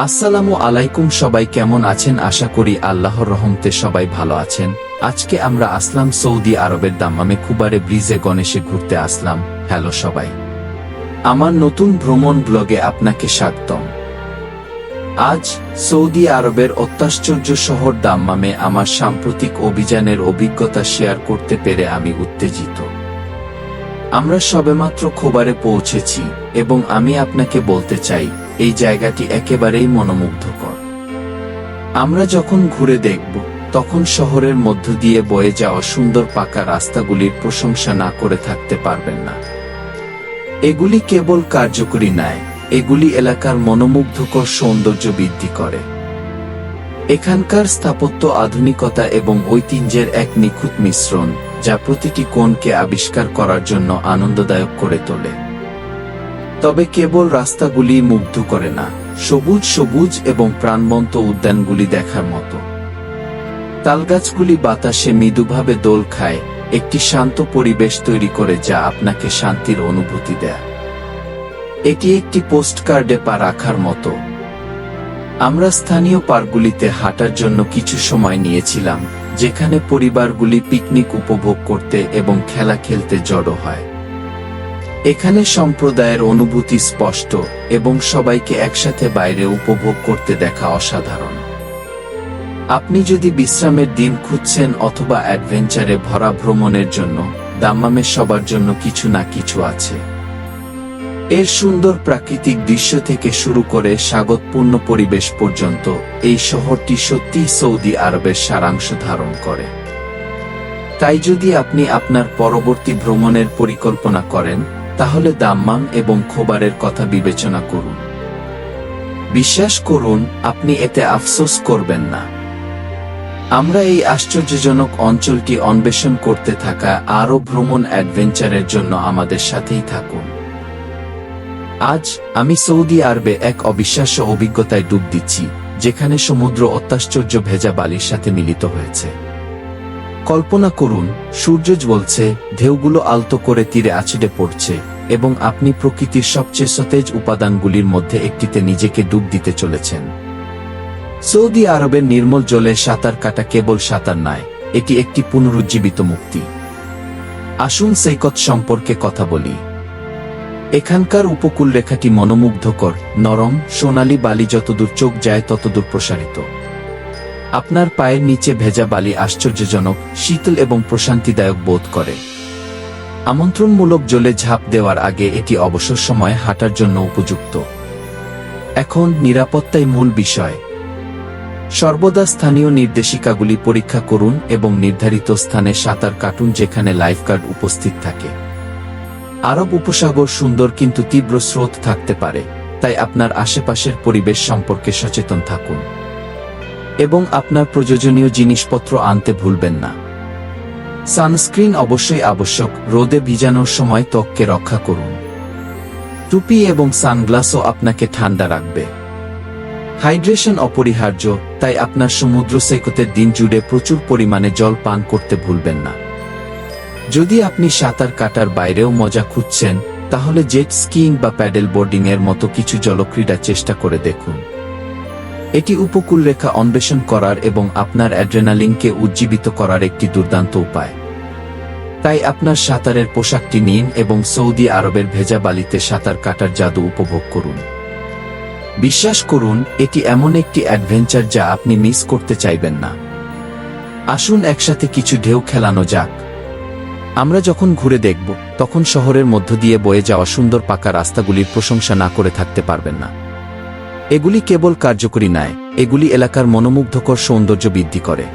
আসসালামু আলাইকুম, সবাই কেমন আছেন? আশা করি আল্লাহর রহমতে সবাই ভালো আছেন। আজকে আমরা আসলাম সৌদি আরবের দাম্মামে খুবারে ব্রিজে গণেশে ঘুরতে আসলাম। হ্যালো সবাই, আমার নতুন ভ্রমণ ব্লগে আপনাকে স্বাগতম। আজ সৌদি আরবের অত্যাশ্চর্য শহর দাম্মামে আমার সাম্প্রতিক অভিযানের অভিজ্ঞতা শেয়ার করতে পেরে আমি উত্তেজিত। আমরা সবেমাত্র খোবারে পৌঁছেছি এবং আমি আপনাকে বলতে চাই, এই জায়গাটি একেবারেই মনোমুগ্ধকর। আমরা যখন ঘুরে দেখব, তখন শহরের মধ্য দিয়ে বয়ে যাওয়া সুন্দর পাকা রাস্তাগুলির প্রশংসা না করে থাকতে পারবেন না। এগুলি কেবল কার্যকরী নয়, এগুলি এলাকার মনোমুগ্ধকর সৌন্দর্য বৃদ্ধি করে। এখানকার স্থাপত্য আধুনিকতা এবং ঐতিহ্যের এক নিখুঁত মিশ্রণ, যা প্রতিটি কোণকে আবিষ্কার করার জন্য আনন্দদায়ক করে তোলে। তবে কেবল রাস্তাগুলি মুগ্ধ করে না, সবুজ সবুজ এবং প্রাণবন্ত উদ্যানগুলি দেখার মতো। তালগাছগুলি বাতাসে মৃদুভাবে দোল খায়, একটি শান্ত পরিবেশ তৈরি করে যা আপনাকে শান্তির অনুভূতি দেয়। এটি একটি পোস্টকার্ডে পা রাখার মতো। আমরা স্থানীয় পার্কগুলিতে হাঁটার জন্য কিছু সময় নিয়েছিলাম, যেখানে পরিবারগুলি পিকনিক উপভোগ করতে এবং খেলা খেলতে জড়ো হয়। এখানে সম্প্রদায়ের অনুভূতি স্পষ্ট এবং সবাইকে একসাথে বাইরে উপভোগ করতে দেখা অসাধারণ। আপনি যদি বিশ্রামের দিন খুঁজছেন অথবা অ্যাডভেঞ্চারে ভরা ভ্রমণের জন্য, দাম্মামে সবার জন্য কিছু না কিছু আছে। এর সুন্দর প্রাকৃতিক দৃশ্য থেকে শুরু করে স্বাগতপূর্ণ পরিবেশ পর্যন্ত, এই শহরটি সত্যিই সৌদি আরবের সারাংশ ধারণ করে। তাই যদি আপনি আপনার পরবর্তী ভ্রমণের পরিকল্পনা করেন, তাহলে দাম্মাম এবং খোবারের কথা বিবেচনা করুন। বিশ্বাস করুন, আপনি এতে আফসোস করবেন না। আমরা এই আশ্চর্যজনক অঞ্চলটি অন্বেষণ করতে থাকা আরও ভ্রমণ অ্যাডভেঞ্চারের জন্য আমাদের সাথেই থাকুন। আজ আমি সৌদি আরবে এক অবিশ্বাস্য অভিজ্ঞতায় ডুব দিচ্ছি, যেখানে সমুদ্র অত্যাশ্চর্য ভেজা বালির সাথে মিলিত হয়েছে। কল্পনা করুন, সূর্য জ্বলছে, ঢেউগুলো আলতো করে তীরে আছড়ে পড়ছে, এবং আপনি প্রকৃতির সবচেয়ে সতেজ উপাদানগুলির মধ্যে একটিতে নিজেকে ডুব দিতে চলেছেন। সৌদি আরবের নির্মল জলে সাঁতার কাটা কেবল সাঁতার নয়, এটি একটি পুনরুজ্জীবিত মুক্তি। আসুন সৈকত সম্পর্কে কথা বলি। এখানকার উপকূলরেখাটি মনোমুগ্ধকর, নরম, সোনালী বালি যতদূর চোখ যায় ততদূর প্রসারিত। আপনার পায়ের নিচে ভেজা বালি আশ্চর্যজনক, শীতল এবং প্রশান্তিদায়ক বোধ করে। আমন্ত্রণমূলক জলে ঝাঁপ দেওয়ার আগে এটি অবসর সময়ে হাঁটার জন্য উপযুক্ত। এখন নিরাপত্তাই মূল বিষয়। সর্বদা স্থানীয় নির্দেশিকাগুলি পরীক্ষা করুন এবং নির্ধারিত স্থানে সাঁতার কাটুন যেখানে লাইফগার্ড উপস্থিত থাকে। আরব উপসাগর সুন্দর কিন্তু তীব্র স্রোত থাকতে পারে, তাই আপনার আশেপাশের পরিবেশ সম্পর্কে সচেতন থাকুন এবং আপনার প্রয়োজনীয় জিনিসপত্র আনতে ভুলবেন না। সানস্ক্রিন অবশ্যই আবশ্যক, রোদে ভিজানোর সময় ত্বককে রক্ষা করুন। টুপি এবং সানগ্লাসও আপনাকে ঠান্ডা রাখবে। হাইড্রেশন অপরিহার্য, তাই আপনার সমুদ্র সৈকতের দিন জুড়ে প্রচুর পরিমাণে জল পান করতে ভুলবেন না। যদি আপনি সাঁতার কাটার বাইরেও মজা খুঁজছেন, তাহলে জেট স্কিইং বা প্যাডেল বোর্ডিং এর মতো কিছু জলক্রীড়া চেষ্টা করে দেখুন। এটি উপকূলরেখা অন্বেষণ করার এবং আপনার অ্যাড্রেনালিনকে উজ্জীবিত করার একটি দুর্দান্ত উপায়। তাই আপনার সাঁতারের পোশাকটি নিন এবং সৌদি আরবের ভেজা বালিতে সাঁতার কাটার জাদু উপভোগ করুন। বিশ্বাস করুন, এটি এমন একটি অ্যাডভেঞ্চার যা আপনি মিস করতে চাইবেন না। আসুন একসাথে কিছু ঢেউ খেলানো যাক। আমরা যখন ঘুরে দেখব, তখন শহরের মধ্য দিয়ে বয়ে যাওয়া সুন্দর পাকা রাস্তাগুলির প্রশংসা না করে থাকতে পারবেন না। এগুলি কেবল কার্যকরী নয়, এগুলি এলাকার মনোমুগ্ধকর সৌন্দর্য বৃদ্ধি করে।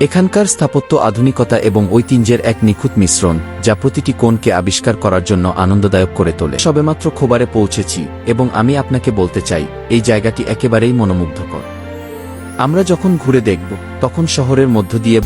এখানকার স্থাপত্য আধুনিকতা এবং ঐতিহ্যের এক নিখুঁত মিশ্রণ, যা প্রতিটি কোণকে আবিষ্কার করার জন্য আনন্দদায়ক করে তোলে। সবেমাত্র খোবারে পৌঁছেছি এবং আমি আপনাকে বলতে চাই, এই জায়গাটি একেবারেই মনোমুগ্ধকর। আমরা যখন ঘুরে দেখব, তখন শহরের মধ্য দিয়ে